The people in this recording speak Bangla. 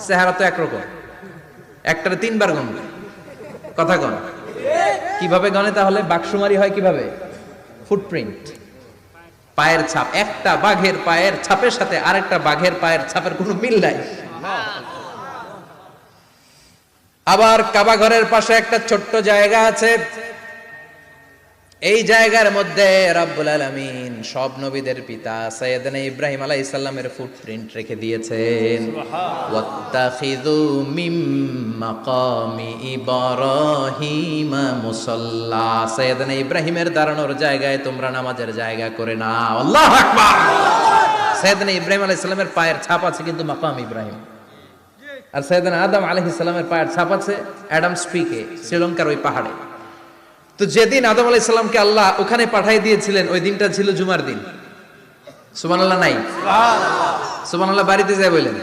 চেহারা তো একরকম, একটারে 3 বার গণবে, কথা কন কিভাবে গণে? তাহলে বাক্সুমারি হয় কিভাবে? ফুটপ্রিন্ট, পায়ের ছাপ। একটা বাঘের পায়ের ছাপের সাথে আরেকটা বাঘের পায়ের ছাপের কোনো মিল নাই। আবার কাবা ঘরের পাশে একটা ছোট্ট জায়গা আছে, এই জায়গার মধ্যে রব্বুল আলামিন সব নবীদের পিতা সাইয়েদনা ইব্রাহিম আলাইহিস সালামের ফুটপ্রিন্ট রেখে দিয়েছেন। ওয়াত্তাখিযু মিম মাকামি ইব্রাহিম মুসাল্লা, সাইয়েদনা ইব্রাহিমের দাঁড়ানোর জায়গায় তোমরা নামাজের জায়গা করে নাও। আল্লাহু আকবার। সাইয়েদনা ইব্রাহিম আলাইহিস সালামের পায়ের ছাপ আছে কিন্তু মাকাম ইব্রাহিম, আর সাইয়েদনা আদম আলাইহিস সালামের পায়ের ছাপ আছে অ্যাডামস পিকে, শ্রীলঙ্কার ওই পাহাড়ে। তো যেদিন আদম আলাইহিস সালামকে আল্লাহ ওখানে পাঠিয়ে দিয়েছিলেন ওই দিনটা ছিল জুমার দিন। সুবহানাল্লাহ নাই? সুবহানাল্লাহ বাড়িতে যায় বলেন।